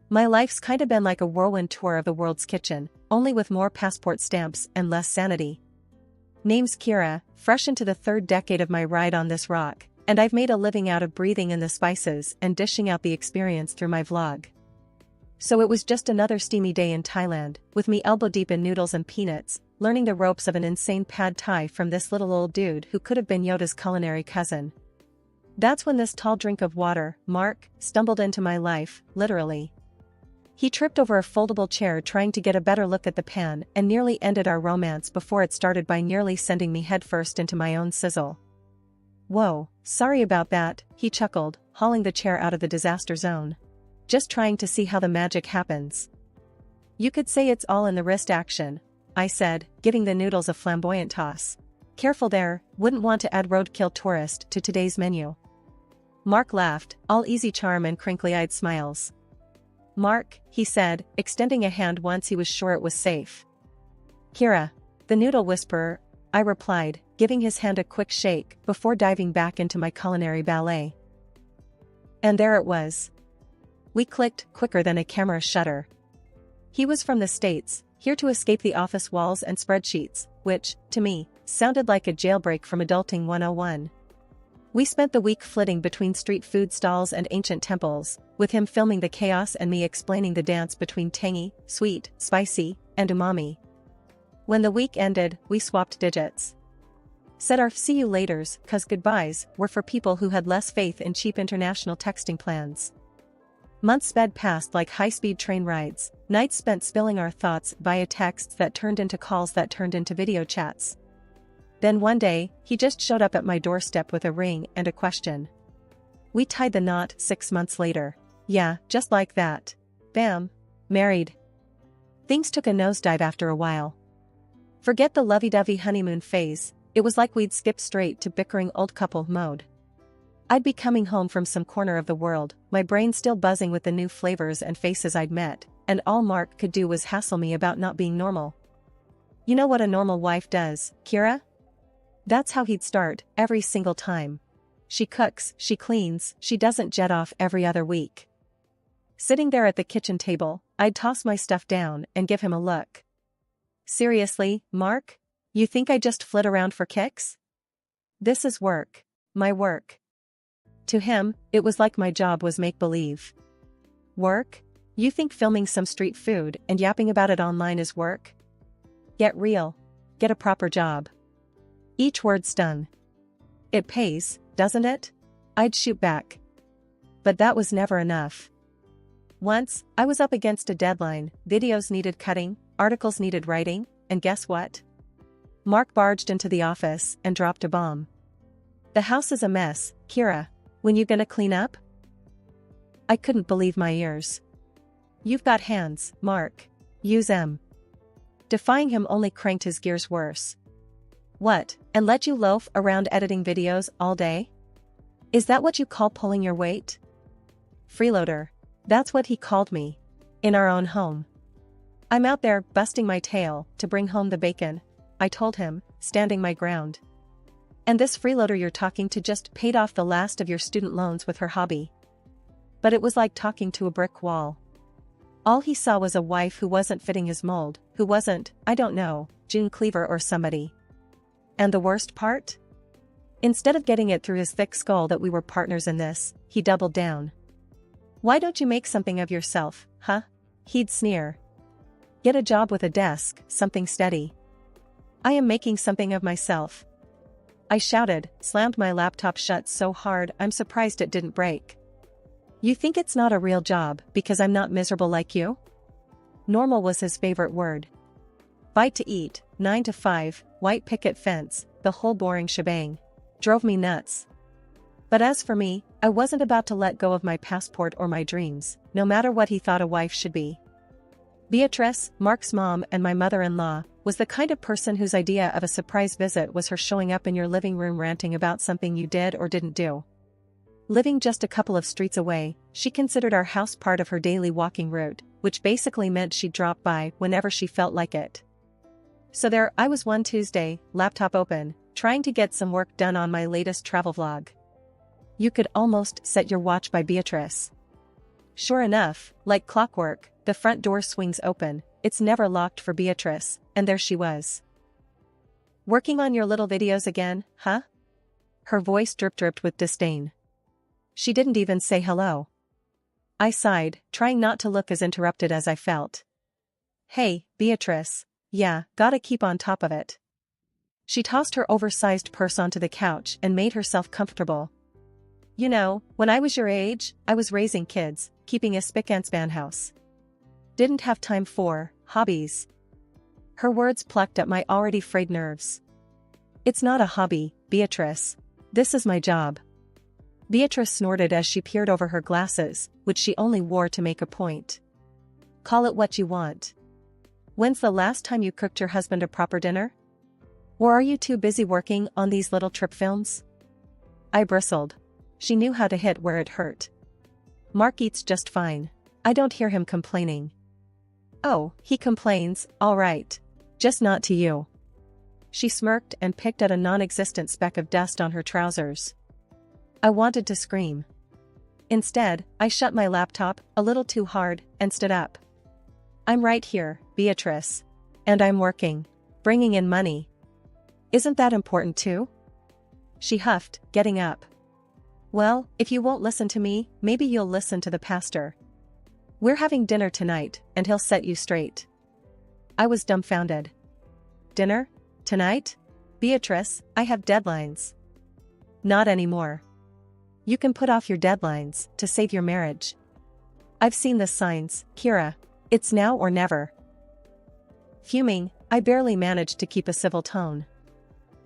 My life's kinda been like a whirlwind tour of the world's kitchen, only with more passport stamps and less sanity. Name's Kira, fresh into the 3rd decade of my ride on this rock, and I've made a living out of breathing in the spices and dishing out the experience through my vlog. So it was just another steamy day in Thailand, with me elbow deep in noodles and peanuts, learning the ropes of an insane pad thai from this little old dude who could have been Yoda's culinary cousin. That's when this tall drink of water, Mark, stumbled into my life, literally. He tripped over a foldable chair trying to get a better look at the pan and nearly ended our romance before it started by nearly sending me headfirst into my own sizzle. Whoa, sorry about that, he chuckled, hauling the chair out of the disaster zone. Just trying to see how the magic happens. You could say it's all in the wrist action, I said, giving the noodles a flamboyant toss. Careful there, wouldn't want to add roadkill tourist to today's menu. Mark laughed, all easy charm and crinkly-eyed smiles. Mark, he said, extending a hand once he was sure it was safe. Kira, the noodle whisperer, I replied, giving his hand a quick shake before diving back into my culinary ballet. And there it was. We clicked quicker than a camera shutter. He was from the States, here to escape the office walls and spreadsheets, which, to me, sounded like a jailbreak from Adulting 101. We spent the week flitting between street food stalls and ancient temples, with him filming the chaos and me explaining the dance between tangy, sweet, spicy, and umami. When the week ended, we swapped digits. Said our see you laters, 'cause goodbyes were for people who had less faith in cheap international texting plans. Months sped past like high-speed train rides, nights spent spilling our thoughts via texts that turned into calls that turned into video chats. Then one day, he just showed up at my doorstep with a ring and a question. We tied the knot 6 months later. Yeah, just like that. Bam. Married. Things took a nosedive after a while. Forget the lovey-dovey honeymoon phase, it was like we'd skipped straight to bickering old couple mode. I'd be coming home from some corner of the world, my brain still buzzing with the new flavors and faces I'd met, and all Mark could do was hassle me about not being normal. You know what a normal wife does, Kira? That's how he'd start, every single time. She cooks, she cleans, she doesn't jet off every other week. Sitting there at the kitchen table, I'd toss my stuff down and give him a look. Seriously, Mark? You think I just flit around for kicks? This is work. My work. To him, it was like my job was make-believe. Work? You think filming some street food and yapping about it online is work? Get real. Get a proper job. Each word stung. It pays, doesn't it? I'd shoot back. But that was never enough. Once, I was up against a deadline, videos needed cutting, articles needed writing, and guess what? Mark barged into the office and dropped a bomb. The house is a mess, Kira. When you gonna clean up? I couldn't believe my ears. You've got hands, Mark. Use 'em. Defying him only cranked his gears worse. What, and let you loaf around editing videos all day? Is that what you call pulling your weight? Freeloader. That's what he called me. In our own home. I'm out there busting my tail to bring home the bacon, I told him, standing my ground. And this freeloader you're talking to just paid off the last of your student loans with her hobby. But it was like talking to a brick wall. All he saw was a wife who wasn't fitting his mold, who wasn't, I don't know, June Cleaver or somebody. And the worst part? Instead of getting it through his thick skull that we were partners in this, he doubled down. Why don't you make something of yourself, huh? He'd sneer. Get a job with a desk, something steady. I am making something of myself. I shouted, slammed my laptop shut so hard I'm surprised it didn't break. You think it's not a real job because I'm not miserable like you? Normal was his favorite word. Bite to eat, 9 to 5, white picket fence, the whole boring shebang. Drove me nuts. But as for me, I wasn't about to let go of my passport or my dreams, no matter what he thought a wife should be. Beatrice, Mark's mom and my mother-in-law, was the kind of person whose idea of a surprise visit was her showing up in your living room ranting about something you did or didn't do. Living just a couple of streets away, she considered our house part of her daily walking route, which basically meant she'd drop by whenever she felt like it. So there I was one Tuesday, laptop open, trying to get some work done on my latest travel vlog. You could almost set your watch by Beatrice. Sure enough, like clockwork, the front door swings open. It's never locked for Beatrice, and there she was. "Working on your little videos again, huh?" Her voice dripped with disdain. She didn't even say hello. I sighed, trying not to look as interrupted as I felt. "Hey, Beatrice. Yeah, gotta keep on top of it." She tossed her oversized purse onto the couch and made herself comfortable. "You know, when I was your age, I was raising kids, keeping a spick-and-span house. Didn't have time for hobbies." Her words plucked at my already frayed nerves. "It's not a hobby, Beatrice. This is my job." Beatrice snorted as she peered over her glasses, which she only wore to make a point. "Call it what you want. When's the last time you cooked your husband a proper dinner? Or are you too busy working on these little trip films?" I bristled. She knew how to hit where it hurt. "Mark eats just fine. I don't hear him complaining." "Oh, he complains, all right. Just not to you." She smirked and picked at a non-existent speck of dust on her trousers. I wanted to scream. Instead, I shut my laptop, a little too hard, and stood up. "I'm right here, Beatrice. And I'm working. Bringing in money. Isn't that important too?" She huffed, getting up. "Well, if you won't listen to me, maybe you'll listen to the pastor. We're having dinner tonight, and he'll set you straight." I was dumbfounded. "Dinner? Tonight? Beatrice, I have deadlines." "Not anymore. You can put off your deadlines to save your marriage. I've seen the signs, Kira. It's now or never." Fuming, I barely managed to keep a civil tone.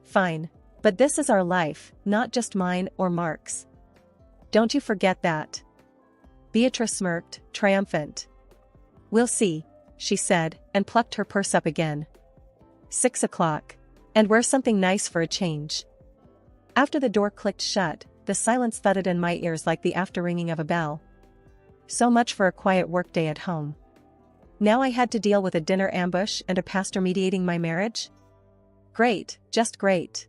"Fine. But this is our life, not just mine or Mark's. Don't you forget that." Beatrice smirked, triumphant. "We'll see," she said, and plucked her purse up again. 6 o'clock. And wear something nice for a change. After the door clicked shut, the silence thudded in my ears like the after-ringing of a bell. So much for a quiet workday at home. Now I had to deal with a dinner ambush and a pastor mediating my marriage? Great, just great.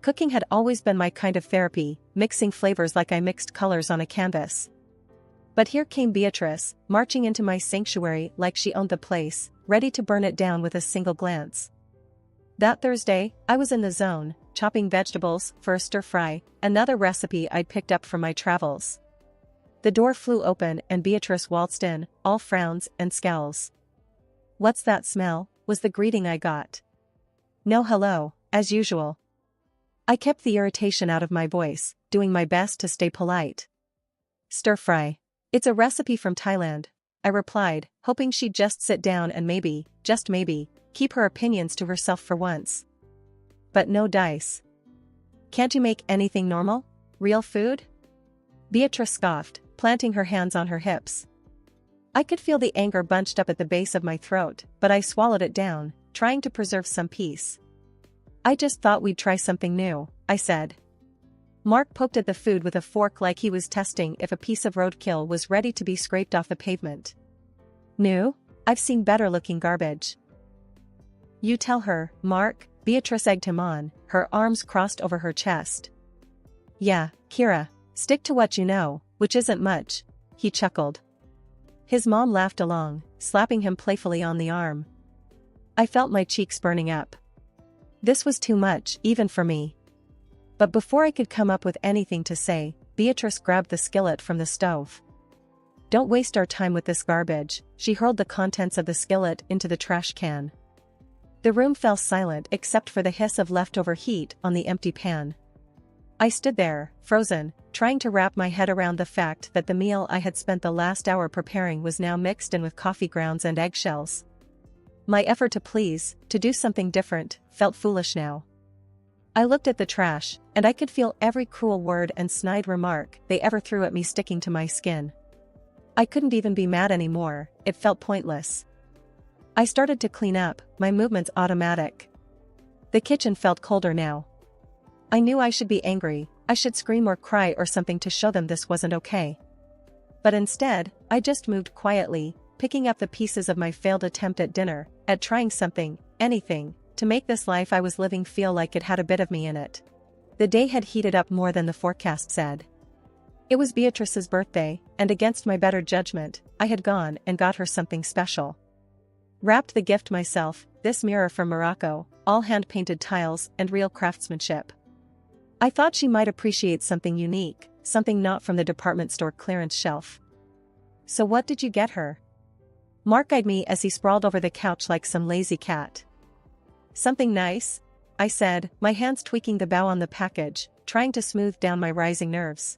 Cooking had always been my kind of therapy, mixing flavors like I mixed colors on a canvas. But here came Beatrice, marching into my sanctuary like she owned the place, ready to burn it down with a single glance. That Thursday, I was in the zone, chopping vegetables for a stir-fry, another recipe I'd picked up from my travels. The door flew open and Beatrice waltzed in, all frowns and scowls. "What's that smell?" was the greeting I got. No hello, as usual. I kept the irritation out of my voice, doing my best to stay polite. "Stir-fry. It's a recipe from Thailand," I replied, hoping she'd just sit down and maybe, just maybe, keep her opinions to herself for once. But no dice. "Can't you make anything normal? Real food?" Beatrice scoffed, planting her hands on her hips. I could feel the anger bunched up at the base of my throat, but I swallowed it down, trying to preserve some peace. "I just thought we'd try something new," I said. Mark poked at the food with a fork like he was testing if a piece of roadkill was ready to be scraped off the pavement. "New? I've seen better-looking garbage." "You tell her, Mark," Beatrice egged him on, her arms crossed over her chest. "Yeah, Kira, stick to what you know, which isn't much," he chuckled. His mom laughed along, slapping him playfully on the arm. I felt my cheeks burning up. This was too much, even for me. But before I could come up with anything to say, Beatrice grabbed the skillet from the stove. "Don't waste our time with this garbage," she hurled the contents of the skillet into the trash can. The room fell silent except for the hiss of leftover heat on the empty pan. I stood there, frozen, trying to wrap my head around the fact that the meal I had spent the last hour preparing was now mixed in with coffee grounds and eggshells. My effort to please, to do something different, felt foolish now. I looked at the trash, and I could feel every cruel word and snide remark they ever threw at me sticking to my skin. I couldn't even be mad anymore, it felt pointless. I started to clean up, my movements automatic. The kitchen felt colder now. I knew I should be angry, I should scream or cry or something to show them this wasn't okay. But instead, I just moved quietly, picking up the pieces of my failed attempt at dinner, at trying something, anything, to make this life I was living feel like it had a bit of me in it. The day had heated up more than the forecast said. It was Beatrice's birthday, and against my better judgment, I had gone and got her something special. Wrapped the gift myself, this mirror from Morocco, all hand-painted tiles and real craftsmanship. I thought she might appreciate something unique, something not from the department store clearance shelf. So what did you get her? Mark eyed me as he sprawled over the couch like some lazy cat. Something nice? I said, my hands tweaking the bow on the package, trying to smooth down my rising nerves.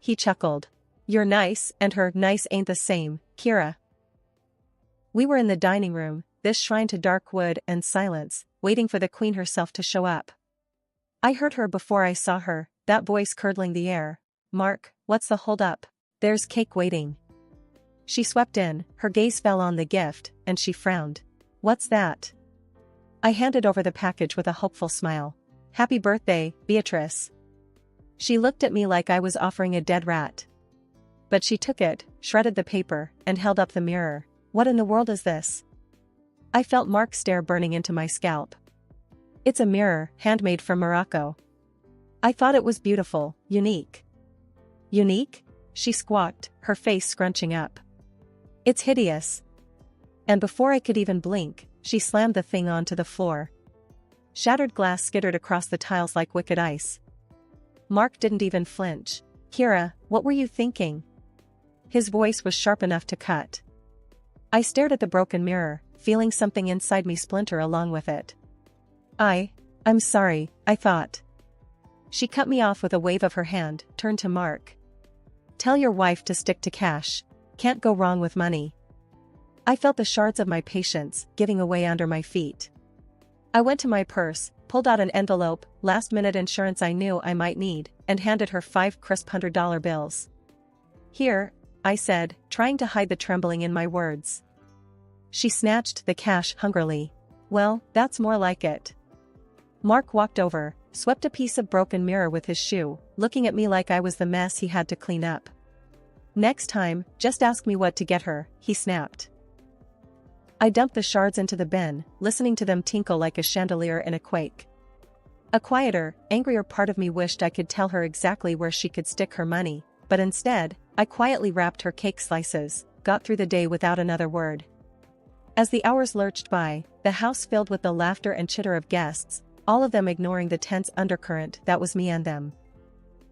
He chuckled. You're nice, and her nice ain't the same, Kira. We were in the dining room, this shrine to dark wood and silence, waiting for the queen herself to show up. I heard her before I saw her, that voice curdling the air. Mark, what's the hold-up? There's cake waiting. She swept in, her gaze fell on the gift, and she frowned. What's that? I handed over the package with a hopeful smile. Happy birthday, Beatrice. She looked at me like I was offering a dead rat. But she took it, shredded the paper, and held up the mirror. What in the world is this? I felt Mark's stare burning into my scalp. It's a mirror, handmade from Morocco. I thought it was beautiful, unique. Unique? She squawked, her face scrunching up. It's hideous. And before I could even blink, she slammed the thing onto the floor. Shattered glass skittered across the tiles like wicked ice. Mark didn't even flinch. Kira, what were you thinking? His voice was sharp enough to cut. I stared at the broken mirror, feeling something inside me splinter along with it. I'm sorry, I thought. She cut me off with a wave of her hand, turned to Mark. Tell your wife to stick to cash. Can't go wrong with money. I felt the shards of my patience giving away under my feet. I went to my purse, pulled out an envelope, last-minute insurance I knew I might need, and handed her 5 crisp $100 bills. Here, I said, trying to hide the trembling in my words. She snatched the cash hungrily. Well, that's more like it. Mark walked over, swept a piece of broken mirror with his shoe, looking at me like I was the mess he had to clean up. Next time, just ask me what to get her, he snapped. I dumped the shards into the bin, listening to them tinkle like a chandelier in a quake. A quieter, angrier part of me wished I could tell her exactly where she could stick her money, but instead, I quietly wrapped her cake slices, got through the day without another word. As the hours lurched by, the house filled with the laughter and chitter of guests, all of them ignoring the tense undercurrent that was me and them.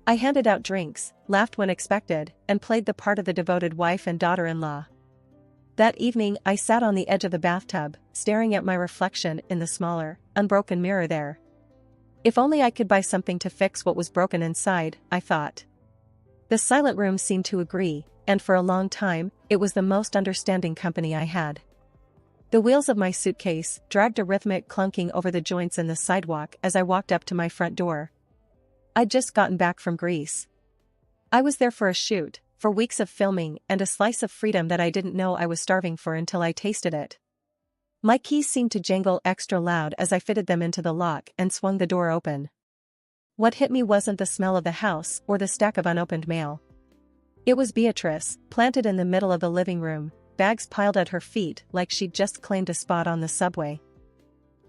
I handed out drinks, laughed when expected, and played the part of the devoted wife and daughter-in-law. That evening I sat on the edge of the bathtub, staring at my reflection in the smaller, unbroken mirror there. If only I could buy something to fix what was broken inside, I thought. The silent room seemed to agree, and for a long time, it was the most understanding company I had. The wheels of my suitcase dragged a rhythmic clunking over the joints in the sidewalk as I walked up to my front door. I'd just gotten back from Greece. I was there for a shoot, for weeks of filming and a slice of freedom that I didn't know I was starving for until I tasted it. My keys seemed to jangle extra loud as I fitted them into the lock and swung the door open. What hit me wasn't the smell of the house or the stack of unopened mail. It was Beatrice, planted in the middle of the living room, bags piled at her feet like she'd just claimed a spot on the subway.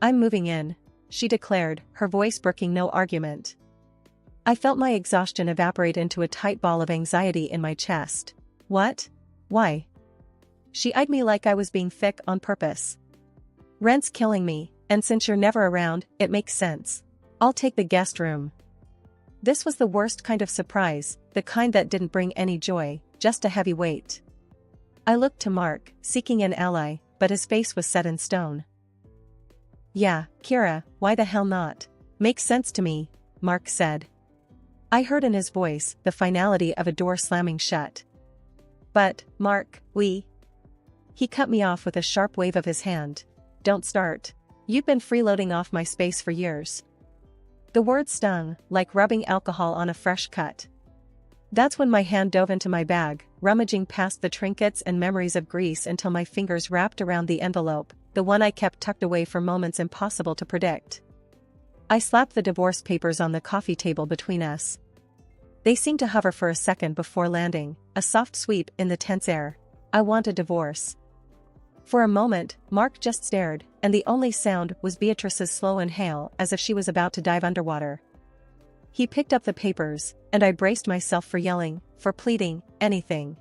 I'm moving in, she declared, her voice brooking no argument. I felt my exhaustion evaporate into a tight ball of anxiety in my chest. What? Why? She eyed me like I was being thick on purpose. Rent's killing me, and since you're never around, it makes sense. I'll take the guest room. This was the worst kind of surprise, the kind that didn't bring any joy, just a heavy weight. I looked to Mark, seeking an ally, but his face was set in stone. Yeah, Kira, why the hell not? Makes sense to me, Mark said. I heard in his voice the finality of a door slamming shut. But, Mark, He cut me off with a sharp wave of his hand. Don't start. You've been freeloading off my space for years. The word stung, like rubbing alcohol on a fresh cut. That's when my hand dove into my bag, rummaging past the trinkets and memories of Greece until my fingers wrapped around the envelope, the one I kept tucked away for moments impossible to predict. I slapped the divorce papers on the coffee table between us. They seemed to hover for a second before landing, a soft sweep in the tense air. I want a divorce. For a moment, Mark just stared, and the only sound was Beatrice's slow inhale as if she was about to dive underwater. He picked up the papers, and I braced myself for yelling, for pleading, anything.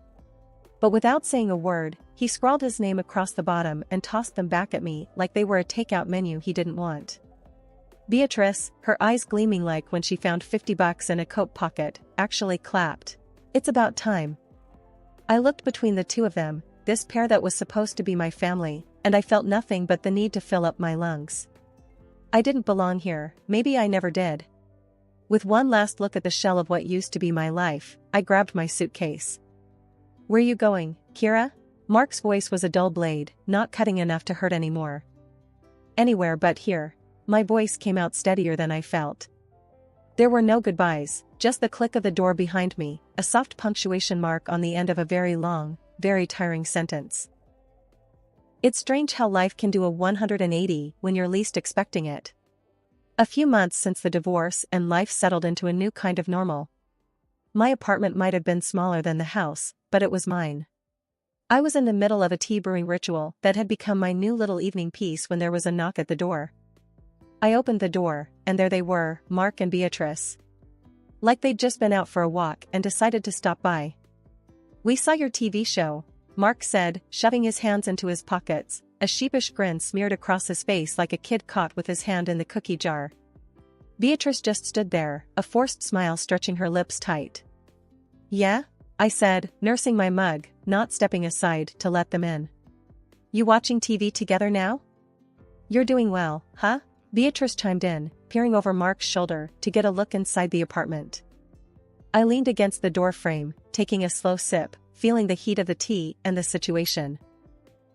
But without saying a word, he scrawled his name across the bottom and tossed them back at me like they were a takeout menu he didn't want. Beatrice, her eyes gleaming like when she found $50 in a coat pocket, actually clapped. It's about time. I looked between the two of them, this pair that was supposed to be my family, and I felt nothing but the need to fill up my lungs. I didn't belong here, maybe I never did. With one last look at the shell of what used to be my life, I grabbed my suitcase. Where you going, Kira? Mark's voice was a dull blade, not cutting enough to hurt anymore. Anywhere but here. My voice came out steadier than I felt. There were no goodbyes, just the click of the door behind me, a soft punctuation mark on the end of a very long, very tiring sentence. It's strange how life can do a 180 when you're least expecting it. A few months since the divorce and life settled into a new kind of normal. My apartment might have been smaller than the house, but it was mine. I was in the middle of a tea brewing ritual that had become my new little evening piece when there was a knock at the door. I opened the door, and there they were, Mark and Beatrice. Like they'd just been out for a walk and decided to stop by. We saw your TV show, Mark said, shoving his hands into his pockets, a sheepish grin smeared across his face like a kid caught with his hand in the cookie jar. Beatrice just stood there, a forced smile stretching her lips tight. Yeah? I said, nursing my mug, not stepping aside to let them in. You watching TV together now? You're doing well, huh? Beatrice chimed in, peering over Mark's shoulder to get a look inside the apartment. I leaned against the door frame, taking a slow sip, feeling the heat of the tea and the situation.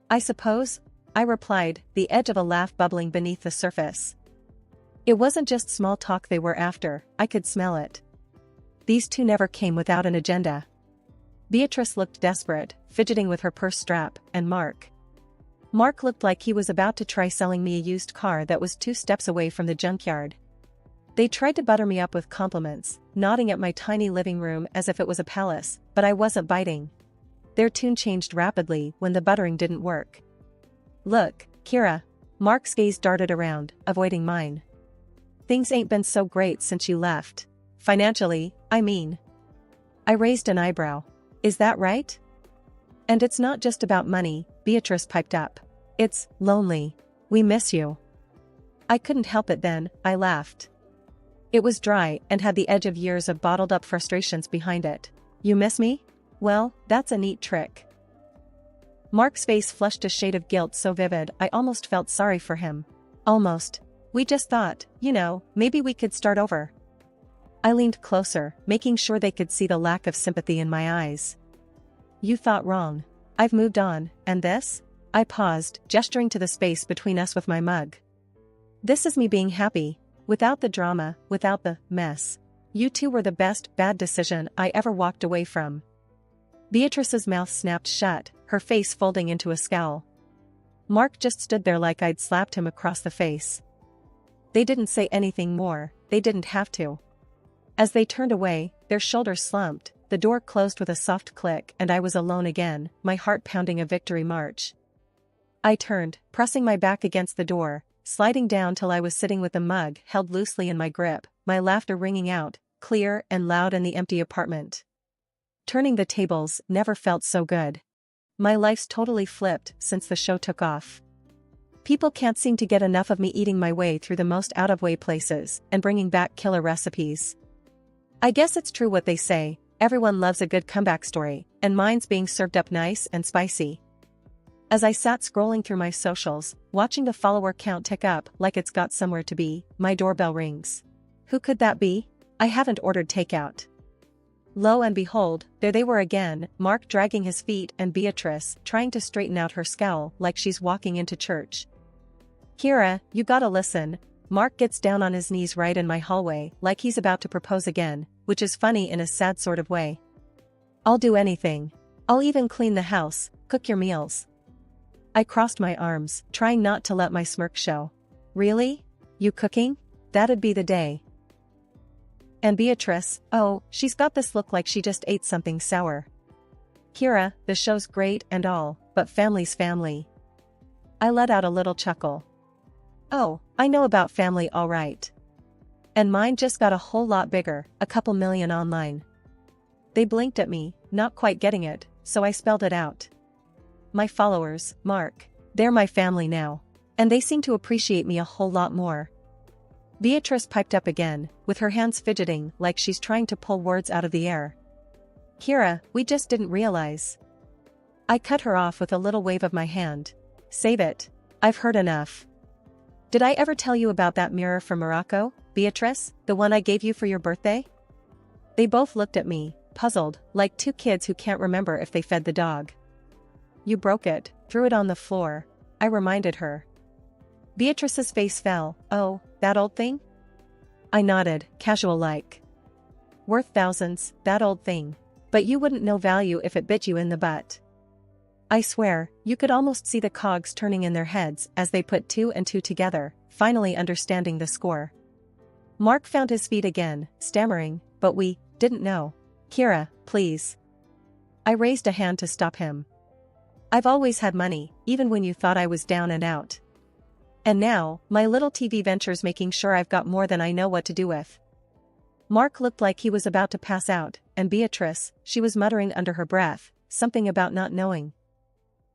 I suppose, I replied, the edge of a laugh bubbling beneath the surface. It wasn't just small talk they were after, I could smell it. These two never came without an agenda. Beatrice looked desperate, fidgeting with her purse strap, and Mark looked like he was about to try selling me a used car that was 2 steps away from the junkyard. They tried to butter me up with compliments, nodding at my tiny living room as if it was a palace, but I wasn't biting. Their tune changed rapidly when the buttering didn't work. Look, Kira. Mark's gaze darted around, avoiding mine. Things ain't been so great since you left. Financially, I mean. I raised an eyebrow. Is that right? And it's not just about money, Beatrice piped up. It's lonely. We miss you. I couldn't help it then, I laughed. It was dry and had the edge of years of bottled-up frustrations behind it. You miss me? Well, that's a neat trick. Mark's face flushed a shade of guilt so vivid I almost felt sorry for him. Almost. We just thought, maybe we could start over. I leaned closer, making sure they could see the lack of sympathy in my eyes. You thought wrong. I've moved on, and this? I paused, gesturing to the space between us with my mug. This is me being happy, without the drama, without the mess. You two were the best bad decision I ever walked away from. Beatrice's mouth snapped shut, her face folding into a scowl. Mark just stood there like I'd slapped him across the face. They didn't say anything more, they didn't have to. As they turned away, their shoulders slumped, the door closed with a soft click and I was alone again, my heart pounding a victory march. I turned, pressing my back against the door, sliding down till I was sitting with the mug held loosely in my grip, my laughter ringing out, clear and loud in the empty apartment. Turning the tables never felt so good. My life's totally flipped since the show took off. People can't seem to get enough of me eating my way through the most out-of-way places and bringing back killer recipes. I guess it's true what they say, everyone loves a good comeback story, and mine's being served up nice and spicy. As I sat scrolling through my socials, watching the follower count tick up like it's got somewhere to be, my doorbell rings. Who could that be? I haven't ordered takeout. Lo and behold, there they were again, Mark dragging his feet and Beatrice trying to straighten out her scowl like she's walking into church. Kira, you gotta listen. Mark gets down on his knees right in my hallway like he's about to propose again, which is funny in a sad sort of way. I'll do anything. I'll even clean the house, cook your meals. I crossed my arms, trying not to let my smirk show. Really? You cooking? That'd be the day. And Beatrice, oh, she's got this look like she just ate something sour. Kira, the show's great and all, but family's family. I let out a little chuckle. Oh, I know about family all right. And mine just got a whole lot bigger, a couple million online. They blinked at me, not quite getting it, so I spelled it out. My followers, Mark. They're my family now. And they seem to appreciate me a whole lot more. Beatrice piped up again, with her hands fidgeting like she's trying to pull words out of the air. Kira, we just didn't realize. I cut her off with a little wave of my hand. Save it. I've heard enough. Did I ever tell you about that mirror from Morocco, Beatrice, the one I gave you for your birthday? They both looked at me, puzzled, like two kids who can't remember if they fed the dog. You broke it, threw it on the floor, I reminded her. Beatrice's face fell. Oh, that old thing? I nodded, casual-like. Worth thousands, that old thing. But you wouldn't know value if it bit you in the butt. I swear, you could almost see the cogs turning in their heads as they put two and two together, finally understanding the score. Mark found his feet again, stammering, but we didn't know. Kira, please. I raised a hand to stop him. I've always had money, even when you thought I was down and out. And now, my little TV venture's making sure I've got more than I know what to do with. Mark looked like he was about to pass out, and Beatrice, she was muttering under her breath, something about not knowing.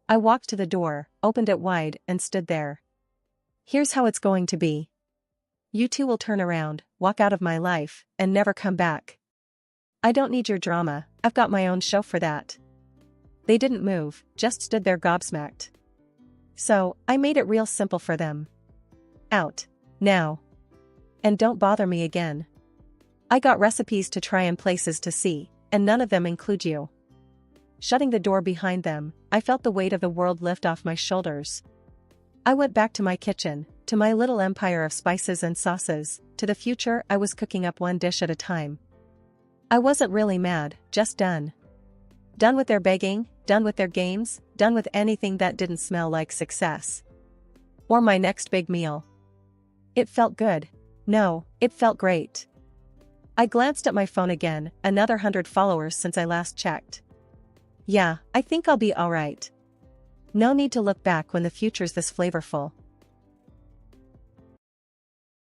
I walked to the door, opened it wide, and stood there. Here's how it's going to be. You two will turn around, walk out of my life, and never come back. I don't need your drama, I've got my own show for that. They didn't move, just stood there gobsmacked. So, I made it real simple for them. Out. Now. And don't bother me again. I got recipes to try and places to see, and none of them include you. Shutting the door behind them, I felt the weight of the world lift off my shoulders. I went back to my kitchen, to my little empire of spices and sauces, to the future I was cooking up one dish at a time. I wasn't really mad, just done. Done with their begging, done with their games, done with anything that didn't smell like success. Or my next big meal. It felt good. No, it felt great. I glanced at my phone again, another 100 followers since I last checked. Yeah, I think I'll be alright. No need to look back when the future's this flavorful.